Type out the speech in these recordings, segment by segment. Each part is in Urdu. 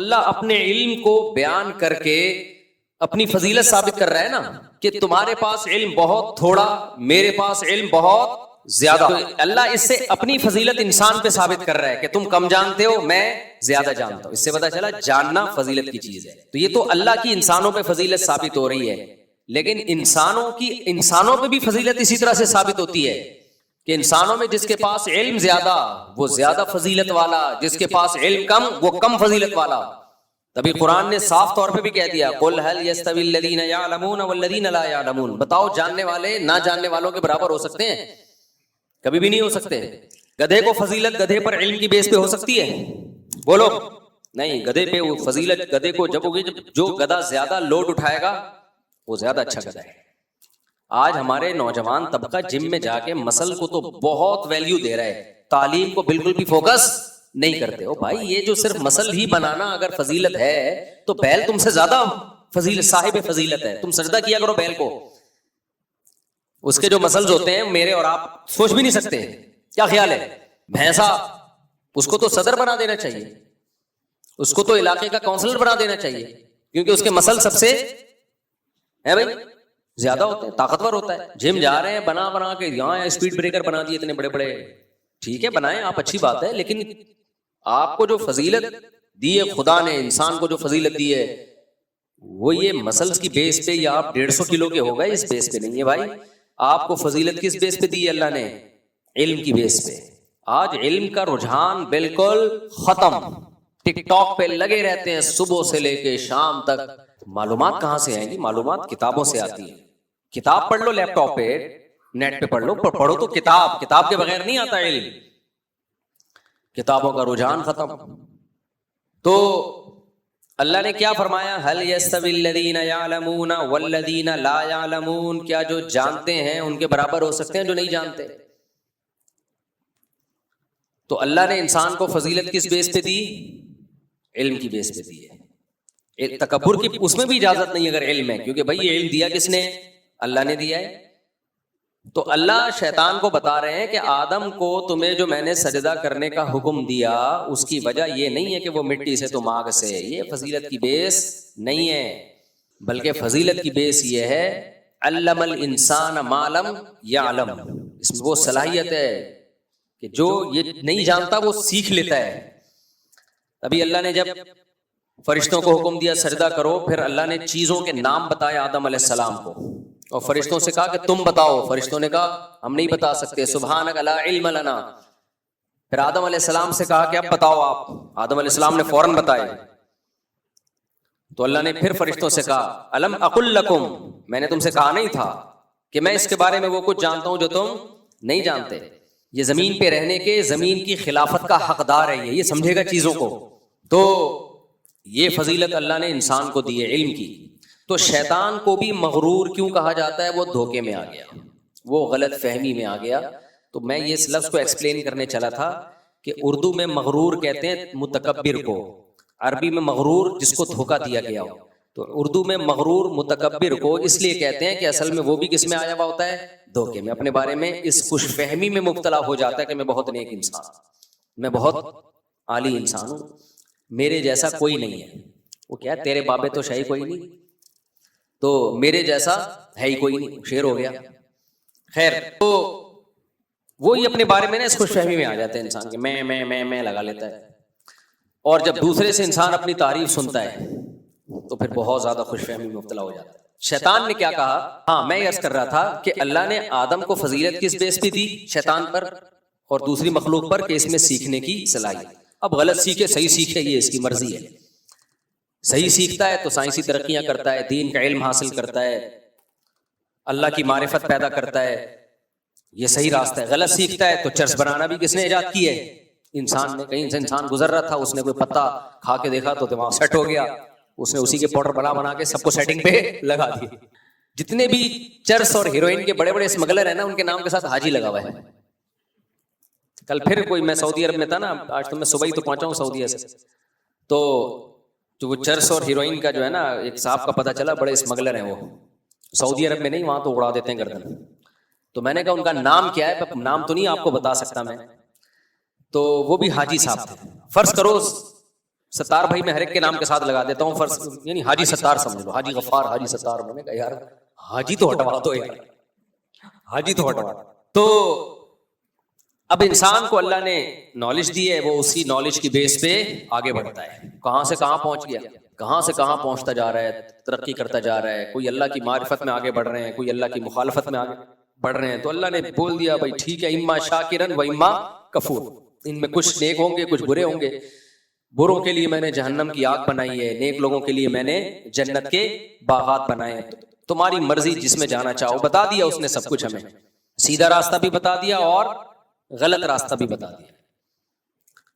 اللہ اپنے علم کو بیان کر کے اپنی فضیلت ثابت کر رہا ہے نا کہ تمہارے پاس علم بہت تھوڑا، میرے پاس علم بہت زیادہ. اللہ اس سے اپنی فضیلت انسان پہ ثابت کر رہا ہے کہ تم کم جانتے ہو، میں زیادہ جانتا ہوں. اس سے پتا چلا جاننا فضیلت کی چیز ہے. تو یہ تو اللہ کی انسانوں پہ فضیلت ثابت ہو رہی ہے، لیکن انسانوں پہ بھی فضیلت اسی طرح سے ثابت ہوتی ہے کہ انسانوں میں جس کے پاس علم زیادہ وہ زیادہ فضیلت والا، جس کے پاس علم کم وہ کم فضیلت والا. تبھی قرآن نے صاف طور پہ بھی کہہ دیا قل هل يستوي الذين يعلمون والذين لا يعلمون. بتاؤ جاننے والے نہ جاننے والوں کے برابر ہو سکتے ہیں؟ کبھی بھی نہیں ہو سکتے. گدھے کو فضیلت گدھے پر علم کی بیس پہ ہو سکتی ہے؟ بولو نہیں. گدھے پہ وہ فضیلت گدھے کو جب ہوگی جو گدھا زیادہ لوڈ اٹھائے گا وہ زیادہ اچھا گدھا ہے. آج ہمارے نوجوان طبقہ جم میں جا کے مسل کو تو بہت ویلیو دے رہا ہے، تعلیم کو بالکل بھی فوکس نہیں کرتے. ہو بھائی یہ جو صرف مسل ہی بنانا اگر فضیلت ہے تو بیل تم سے زیادہ فضیلت صاحب فضیلت ہے. تم سجدہ کیا کرو بیل کو، اس کے جو مسلز ہوتے ہیں میرے اور آپ سوچ بھی نہیں سکتے. کیا خیال ہے؟ بھینسا اس کو تو صدر بنا دینا چاہیے، اس کو تو علاقے کا کونسلر بنا دینا چاہیے، کیونکہ اس کے مسل سب سے ہے بھائی زیادہ ہوتے ہیں، طاقتور ہوتا ہے. جم جا رہے ہیں بنا کے یہاں اسپیڈ بریکر بنا دیے اتنے بڑے بڑے. ٹھیک ہے بنائیں آپ، اچھی بات ہے، لیکن آپ کو جو فضیلت دی ہے خدا نے، انسان کو جو فضیلت دی ہے وہ یہ مسلز کی بیس پہ یا آپ 150 کلو کے ہو گئے اس بیس پہ نہیں ہے بھائی. آپ کو فضیلت کس بیس پہ دی ہے اللہ نے؟ علم کی بیس پہ. آج علم کا رجحان بالکل ختم. ٹک ٹاک پہ لگے رہتے ہیں صبح سے لے کے شام تک. معلومات کہاں سے آئیں گی؟ معلومات کتابوں سے آتی ہے. کتاب پڑھ لو، لیپ ٹاپ پہ نیٹ پہ پڑھ لو، پڑھو تو کتاب کے بغیر نہیں آتا علم. کتابوں کا رجحان ختم. تو اللہ نے کیا فرمایا؟ هل يستوي الذين يعلمون والذين لا يعلمون. کیا جو جانتے ہیں ان کے برابر ہو سکتے ہیں جو نہیں جانتے؟ تو اللہ نے انسان کو فضیلت کس بیس پہ دی؟ علم کی بیس پہ دی ہے. تکبر کی اس میں بھی اجازت نہیں اگر علم ہے، کیونکہ بھائی یہ علم دیا کس نے؟ اللہ نے دیا ہے. تو اللہ شیطان کو بتا رہے ہیں کہ آدم کو تمہیں جو میں نے سجدہ کرنے کا حکم دیا اس کی وجہ یہ نہیں ہے کہ وہ مٹی سے تم آگ سے. یہ فضیلت کی بیس نہیں ہے، بلکہ فضیلت کی بیس یہ ہے علم الانسان ما لم یعلم. اس میں وہ صلاحیت ہے کہ جو یہ نہیں جانتا وہ سیکھ لیتا ہے. ابھی اللہ نے جب فرشتوں کو حکم دیا سجدہ کرو، پھر اللہ نے چیزوں کے نام بتائے آدم علیہ السلام کو، اور فرشتوں سے کہا کہ تم بتاؤ. فرشتوں نے کہا ہم نہیں بتا سکتے، سبحانک لا علم لنا. پھر آدم علیہ السلام سے کہا کہ اب بتاؤ آپ. آدم علیہ السلام نے فوراً بتائے. تو اللہ نے پھر فرشتوں سے کہا الم اقل لکم، میں نے تم سے کہا نہیں تھا کہ میں اس کے بارے میں وہ کچھ جانتا ہوں جو تم نہیں جانتے. یہ زمین پہ رہنے کے، زمین کی خلافت کا حقدار ہے، یہ سمجھے گا چیزوں کو. تو یہ فضیلت اللہ نے انسان کو دی ہے علم کی. تو شیطان کو بھی مغرور کیوں کہا جاتا ہے؟ وہ دھوکے میں آ گیا، وہ غلط فہمی میں آ گیا. تو میں یہ اس لفظ کو ایکسپلین کرنے چلا تھا کہ اردو میں مغرور کہتے ہیں متکبر کو، عربی میں مغرور جس کو دھوکا دیا گیا ہو. تو اردو میں مغرور متکبر کو اس لیے کہتے ہیں کہ اصل میں وہ بھی کس میں آیا ہوا ہوتا ہے؟ دھوکے میں. اپنے بارے میں اس خوش فہمی میں مبتلا ہو جاتا ہے کہ میں بہت نیک انسان، میں بہت عالی انسان ہوں، میرے جیسا کوئی نہیں ہے. وہ کیا ہے؟ تیرے بابے تو شاہی کوئی نہیں، تو میرے جیسا ہے ہی کوئی نہیں، شیر ہو گیا. خیر، تو وہی اپنے بارے میں نا اس خوش فہمی میں آ جاتا ہے انسان کے، میں لگا لیتا ہے. اور جب دوسرے سے انسان اپنی تعریف سنتا ہے تو پھر بہت زیادہ خوش فہمی میں مبتلا ہو جاتا ہے. شیطان نے کیا کہا؟ ہاں میں عرض کر رہا تھا کہ اللہ نے آدم کو فضیلت کس بیس پہ دی؟ شیطان پر اور دوسری مخلوق پر، کہ اس میں سیکھنے کی صلاحیت. اب غلط سیکھے صحیح سیکھے یہ اس کی مرضی ہے. صحیح سیکھتا ہے تو سائنسی ترقیاں کرتا ہے، دین کا علم حاصل کرتا ہے، اللہ کی معرفت پیدا کرتا ہے، یہ صحیح راستہ ہے. غلط سیکھتا ہے تو چرس بنانا بھی کس نے ایجاد کی ہے؟ انسان نے. کہیں سے انسان گزر رہا تھا، اس نے کوئی پتا کھا کے دیکھا تو دماغ سیٹ ہو گیا، اس نے اسی کے پاؤڈر بنا کے سب کو سیٹنگ پہ لگا دی. جتنے بھی چرس اور ہیروئن کے بڑے بڑے اسمگلر ہیں نا، ان کے نام کے ساتھ حاجی لگا ہوا ہے. کل پھر کوئی، میں سعودی عرب میں تھا نا، آج تو میں صبح ہی تو پہنچا ہوں سعودیہ سے. تو جو وہ چرس اور ہیروئن کا جو ہے نا ایک صاحب کا پتہ چلا، بڑے اسمگلر ہیں وہ سعودی عرب میں، نہیں وہاں تو اڑا دیتے ہیں گردن. تو میں نے کہا ان کا نام کیا ہے؟ نام تو نہیں آپ کو بتا سکتا میں. تو وہ بھی حاجی صاحب تھے. فرض کرو ستار بھائی میں ہر ایک کے نام کے ساتھ لگا دیتا ہوں فرض، یعنی حاجی ستار سمجھ لو، حاجی غفار، حاجی ستار. میں نے کہا یار حاجی تو ہٹوا دو یار، حاجی تو ہٹوا. تو اب انسان کو اللہ نے نالج دی ہے، وہ اسی نالج کی بیس پہ آگے بڑھتا ہے. کہاں سے کہاں پہنچ گیا، کہاں سے کہاں پہنچتا جا رہا ہے، ترقی کرتا جا رہا ہے. کوئی اللہ کی معرفت میں آگے بڑھ رہے ہیں، کوئی اللہ کی مخالفت میں آگے بڑھ رہے ہیں. تو اللہ نے بول دیا بھائی ٹھیک ہے، اما شاکرن و اما کفور. ان میں کچھ نیک ہوں گے، کچھ برے ہوں گے. بروں کے لیے میں نے جہنم کی آگ بنائی ہے، نیک لوگوں کے لیے میں نے جنت کے باغات بنائے ہیں. تمہاری مرضی جس میں جانا چاہو. بتا دیا اس نے سب کچھ، ہمیں سیدھا راستہ بھی بتا دیا اور غلط راستہ بھی بتا دیا.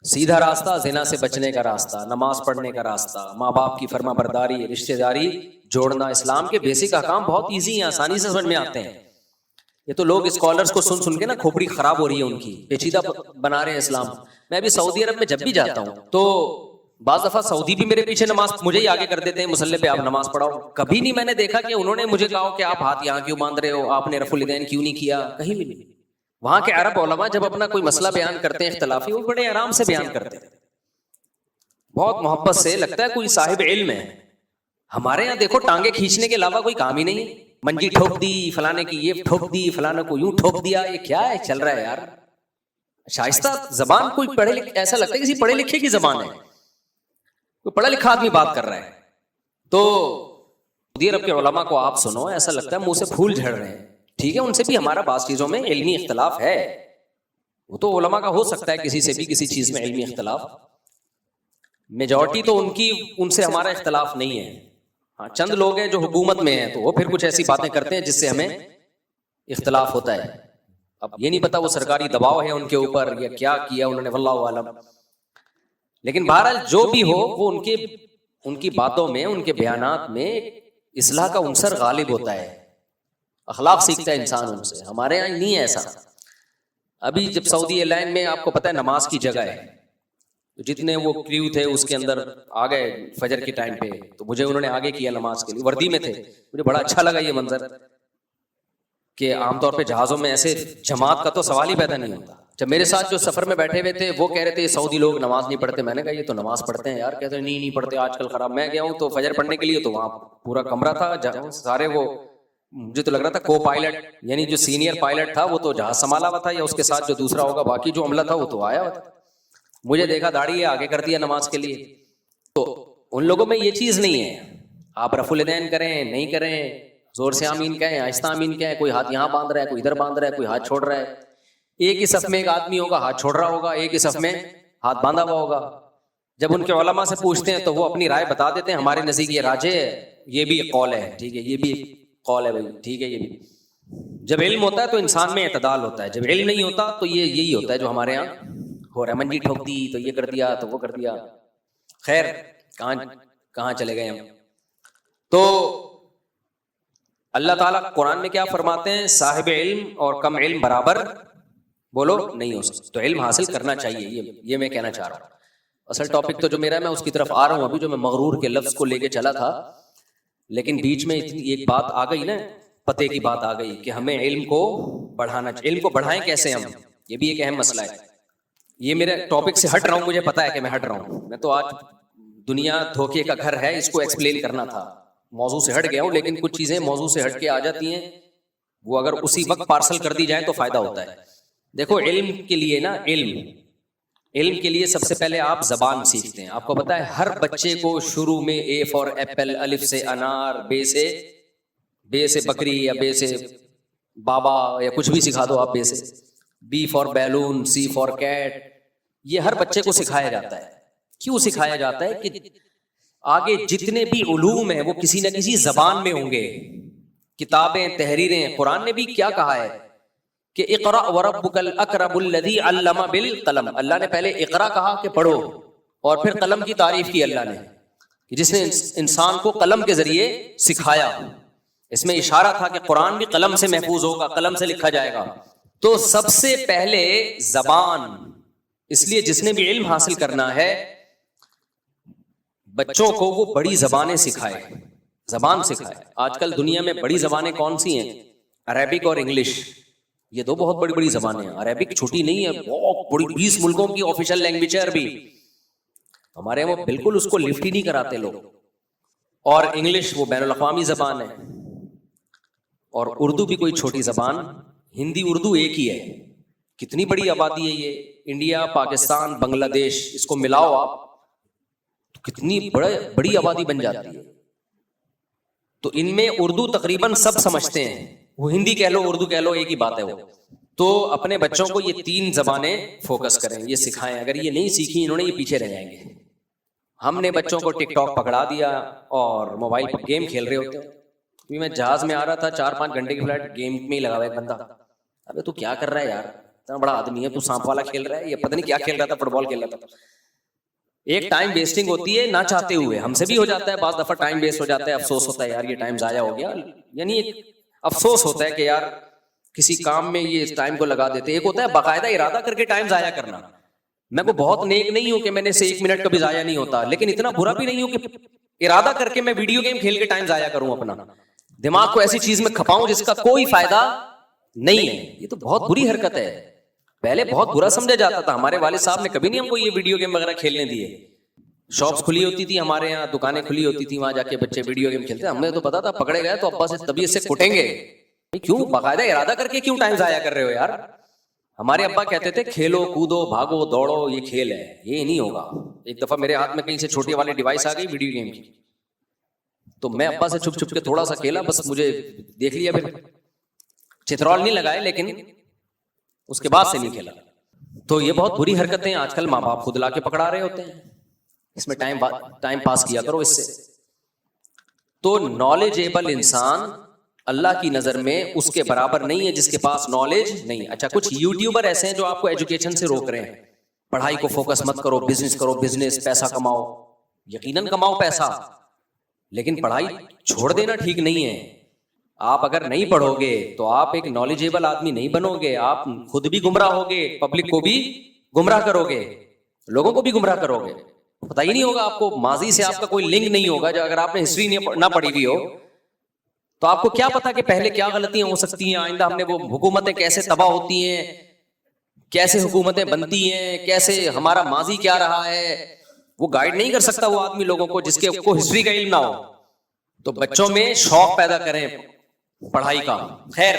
سیدھا راستہ زنا سے بچنے کا راستہ، نماز پڑھنے کا راستہ، ماں باپ کی فرما برداری، رشتہ داری جوڑنا. اسلام کے بیسک احکام بہت ایزی ہیں، آسانی سے سمجھ میں آتے ہیں. یہ تو لوگ اسکالرس کو سن سن کے نا کھوپڑی خراب ہو رہی ہے ان کی، پیچیدہ بنا رہے ہیں اسلام. میں بھی سعودی عرب میں جب بھی جاتا ہوں تو بعض دفعہ سعودی بھی میرے پیچھے نماز مجھے ہی آگے کر دیتے ہیں، مصلی پہ آپ نماز پڑھاؤ. کبھی نہیں میں نے دیکھا کہ انہوں نے مجھے کہا کہ آپ ہاتھ یہاں کیوں باندھ رہے ہو، آپ نے رفع الیدین کیوں نہیں کیا، کہیں بھی نہیں. وہاں کے عرب علماء جب اپنا کوئی مسئلہ بیان کرتے ہیں اختلافی، وہ بڑے آرام سے بیان کرتے ہیں، بہت محبت سے، لگتا ہے کوئی صاحب علم ہے. ہمارے یہاں دیکھو ٹانگے کھینچنے کے علاوہ کوئی کام ہی نہیں ہے. منجی ٹھوک دی، فلانے کی یہ ٹھوک دی، فلانے کو یوں ٹھوک دیا. یہ کیا ہے چل رہا ہے یار؟ شائستہ زبان کوئی پڑھے لکھے، ایسا لگتا ہے کسی پڑھے لکھے کی زبان ہے، کوئی پڑھا لکھا آدمی بات کر رہا ہے. تو سعودی عرب کے علماء کو آپ سنو، ایسا لگتا ہے منہ سے پھول جھڑ رہے ہیں. ٹھیک ہے ان سے بھی ہمارا بعض چیزوں میں علمی اختلاف ہے، وہ تو علماء کا ہو سکتا ہے کسی سے بھی کسی چیز میں علمی اختلاف. میجورٹی تو ان سے ہمارا اختلاف نہیں ہے. ہاں چند لوگ ہیں جو حکومت میں ہیں تو وہ پھر کچھ ایسی باتیں کرتے ہیں جس سے ہمیں اختلاف ہوتا ہے. اب یہ نہیں پتا وہ سرکاری دباؤ ہے ان کے اوپر یا کیا کیا انہوں نے، واللہ عالم. لیکن بہرحال جو بھی ہو، وہ ان کی باتوں میں، ان کے بیانات میں اصلاح کا عنصر غالب ہوتا ہے. اخلاق سیکھتا ہے انسان ان سے. ہمارے یہاں نہیں ہے ایسا. ابھی جب سعودی ایئر لائن میں آپ کو پتہ ہے نماز کی جگہ ہے، جتنے وہ کریو تھے اس کے اندر آ گئے فجر کے ٹائم پہ، تو مجھے انہوں نے آگے کیا نماز کے لیے، وردی میں تھے. مجھے بڑا اچھا لگا یہ منظر کہ عام طور پہ جہازوں میں ایسے جماعت کا تو سوال ہی پیدا نہیں ہوتا. جب میرے ساتھ جو سفر میں بیٹھے ہوئے تھے وہ کہہ رہے تھے سعودی لوگ نماز نہیں پڑھتے. میں نے کہا یہ تو نماز پڑھتے ہیں یار. کہتے ہیں نہیں پڑھتے آج کل خراب. میں گیا ہوں تو فجر پڑھنے کے لیے، تو وہاں پورا کمرہ تھا سارے، وہ مجھے تو لگ رہا تھا کو پائلٹ، یعنی جو سینئر پائلٹ تھا وہ تو جہاز سنبھالا ہوا تھا، یا اس کے ساتھ جو دوسرا ہوگا، باقی جو عملہ تھا وہ تو آیا ہوا تھا. مجھے دیکھا داڑھی ہے آگے کر دیا نماز کے لیے. تو ان لوگوں میں یہ چیز نہیں ہے. آپ رفع الیدین کریں نہیں کریں، زور سے آمین کہیں، آہستہ آمین کہیں، کوئی ہاتھ یہاں باندھ رہا ہے، کوئی ادھر باندھ رہا ہے، کوئی ہاتھ چھوڑ رہا ہے. ایک ہی صف میں ایک آدمی ہوگا ہاتھ چھوڑ رہا ہوگا، ایک ہی صف میں ہاتھ باندھا ہوا ہوگا. جب ان کے علماء سے پوچھتے ہیں تو وہ اپنی رائے بتا دیتے ہیں. ہمارے نزدیک یہ راجے ہے، یہ بھی ایک قول ہے، ٹھیک ہے یہ بھی ایک قول ہے بھائی، ٹھیک ہے یہ بھی. جب علم ہوتا ہے تو انسان میں اعتدال ہوتا ہے. جب علم نہیں ہوتا تو یہی ہوتا ہے جو ہمارے یہاں ہو رہا ہے. منجی ٹھوک دی تو یہ کر دیا تو وہ کر دیا. خیر کہاں چلے گئے ہم. تو اللہ تعالیٰ قرآن میں کیا فرماتے ہیں؟ صاحب علم اور کم علم برابر بولو نہیں ہو سکتا. تو علم حاصل کرنا چاہیے، یہ میں کہنا چاہ رہا ہوں. اصل ٹاپک تو جو میرا ہے میں اس کی طرف آ رہا ہوں ابھی، جو میں مغرور کے لفظ کو لے کے چلا تھا، لیکن بیچ میں ایک بات آ گئی نا، پتے کی بات آ گئی کہ ہمیں علم کو بڑھانا چاہیے. علم کو بڑھائیں کیسے ہم؟ یہ بھی ایک اہم مسئلہ ہے. یہ میرے ٹاپک سے ہٹ رہا ہوں، مجھے پتا ہے کہ میں ہٹ رہا ہوں. میں تو آج دنیا دھوکے کا گھر ہے، اس کو ایکسپلین کرنا تھا. موضوع سے ہٹ گیا ہوں، لیکن کچھ چیزیں موضوع سے ہٹ کے آ جاتی ہیں، وہ اگر اسی وقت پارسل کر دی جائیں تو فائدہ ہوتا ہے. دیکھو علم کے لیے نا، علم کے لیے سب سے پہلے آپ زبان سیکھتے ہیں. آپ کو پتا ہے ہر بچے کو شروع میں اے فار ایپل، الف سے انار، بے سے بکری، یا بے سے بابا، یا کچھ بھی سکھا دو آپ، بے سے، B for balloon, C for cat. یہ ہر بچے کو سکھایا جاتا ہے. کیوں سکھایا جاتا ہے؟ کہ آگے جتنے بھی علوم ہیں وہ کسی نہ کسی زبان میں ہوں گے. کتابیں، تحریریں، قرآن نے بھی کیا کہا ہے کہ اقرأ وربک الاکرم الذی علم بالقلم. اللہ نے پہلے اقرا کہا کہ پڑھو، اور پھر قلم کی تعریف کی اللہ نے، کہ جس نے انسان کو قلم کے ذریعے سکھایا. اس میں اشارہ تھا کہ قرآن بھی قلم سے محفوظ ہوگا، قلم سے لکھا جائے گا. تو سب سے پہلے زبان. اس لیے جس نے بھی علم حاصل کرنا ہے بچوں کو وہ بڑی زبانیں سکھائے، زبان سکھائے. آج کل دنیا میں بڑی زبانیں کون سی ہیں؟ عربک اور انگلش. یہ دو بہت بڑی زبانیں ہیں. عربک چھوٹی نہیں ہے، بہت بڑی، 20 ملکوں کی آفیشیل لینگویج ہے عربی. ہمارے وہ بالکل اس کو لفٹ ہی نہیں کراتے لوگ. اور انگلش وہ بین الاقوامی زبان ہے, اور اردو بھی کوئی چھوٹی زبان, ہندی اردو ایک ہی ہے. کتنی بڑی آبادی ہے یہ, انڈیا, پاکستان, بنگلہ دیش, اس کو ملاؤ آپ تو کتنی بڑی آبادی بن جاتی ہے. تو ان میں اردو تقریباً سب سمجھتے ہیں, وہ ہندی کہہ لو اردو کہہ لو ایک ہی بات ہے وہ. تو اپنے بچوں کو یہ 3 زبانیں فوکس کریں, یہ سکھائیں. اگر یہ نہیں سیکھی انہوں نے, یہ پیچھے رہ جائیں گے. ہم نے بچوں کو ٹک ٹاک پکڑا دیا اور موبائل پر گیم کھیل رہے ہوتے ہیں. میں جہاز میں آ رہا تھا, 4-5 گھنٹے کی فلائٹ, گیم میں ہی لگا ہوا ایک بندہ. ابے تو کیا کر رہا ہے یار, اتنا بڑا آدمی ہے تو سانپ والا کھیل رہا ہے, یہ پتہ نہیں کیا کھیل رہا تھا, فٹ بال کھیل رہا تھا. ایک ٹائم ویسٹنگ ہوتی ہے نہ چاہتے ہوئے, ہم سے بھی ہو جاتا ہے بعض دفعہ, ٹائم ویسٹ ہو جاتا ہے, افسوس ہوتا ہے یار یہ ٹائم ضائع ہو گیا. یعنی افسوس ہوتا ہے کہ یار کسی کام میں یہ اس ٹائم کو لگا دیتے. ایک ہوتا ہے باقاعدہ ارادہ کر کے ٹائم ضائع کرنا. میں کو بہت نیک نہیں ہوں کہ میں نے سے 1 منٹ کبھی ضائع نہیں ہوتا, لیکن اتنا برا بھی نہیں ہوں کہ ارادہ کر کے میں ویڈیو گیم کھیل کے ٹائم ضائع کروں, اپنا دماغ کو ایسی چیز میں کھپاؤں جس کا کوئی فائدہ نہیں ہے. یہ تو بہت بری حرکت ہے. پہلے بہت برا سمجھا جاتا تھا. ہمارے والد صاحب نے کبھی نہیں ہم کو یہ ویڈیو گیم وغیرہ کھیلنے دیے. شاپس کھلی ہوتی تھی ہمارے یہاں, دکانیں کھلی ہوتی تھی, وہاں جا کے بچے ویڈیو گیم کھیلتے. ہمیں تو پتا تھا پکڑے گئے تو ابا سے طبیعت سے کٹیں گے. کیوں باقاعدہ ارادہ کر کے کیوں ٹائم ضائع کر رہے ہو یار. ہمارے ابا کہتے تھے کھیلو کودو بھاگو دوڑو, یہ کھیل ہے, یہ نہیں ہوگا. ایک دفعہ میرے ہاتھ میں کہیں سے چھوٹی والی ڈیوائس آ گئی ویڈیو گیم کی, تو میں ابا سے چھپ چھپ کے تھوڑا سا کھیلا, بس مجھے دیکھ لیا, پھر چترول نہیں لگائے لیکن اس کے بعد سے نہیں کھیلا. تو یہ بہت بری حرکتیں آج کل ماں باپ خود لا کے پکڑا رہے ہوتے ہیں. اس میں ٹائم پاس کیا کرو اس سے. تو نالجیبل انسان اللہ کی نظر میں اس کے برابر نہیں ہے جس کے پاس نالج نہیں. اچھا کچھ یوٹیوبر ایسے ہیں جو آپ کو ایجوکیشن سے روک رہے ہیں, پڑھائی کو فوکس مت کرو, بزنس کرو, بزنس پیسہ کماؤ. یقیناً کماؤ پیسہ, لیکن پڑھائی چھوڑ دینا ٹھیک نہیں ہے. آپ اگر نہیں پڑھو گے تو آپ ایک نالجیبل آدمی نہیں بنو گے, آپ خود بھی گمراہ ہوگے, پبلک کو بھی گمراہ کرو گے, لوگوں کو بھی گمراہ کرو گے. پتہ ہی نہیں ہوگا آپ کو, ماضی سے آپ کا کوئی لنک نہیں ہوگا. جو اگر آپ نے ہسٹری نہ پڑھی ہوئی ہو تو آپ کو کیا پتا کہ پہلے کیا غلطیاں ہو سکتی ہیں, آئندہ ہم نے وہ حکومتیں کیسے تباہ ہوتی ہیں, کیسے حکومتیں بنتی ہیں, کیسے ہمارا ماضی کیا رہا ہے. وہ گائیڈ نہیں کر سکتا وہ آدمی لوگوں کو جس کے کو ہسٹری کا علم نہ ہو. تو بچوں میں شوق پیدا کریں پڑھائی کا. خیر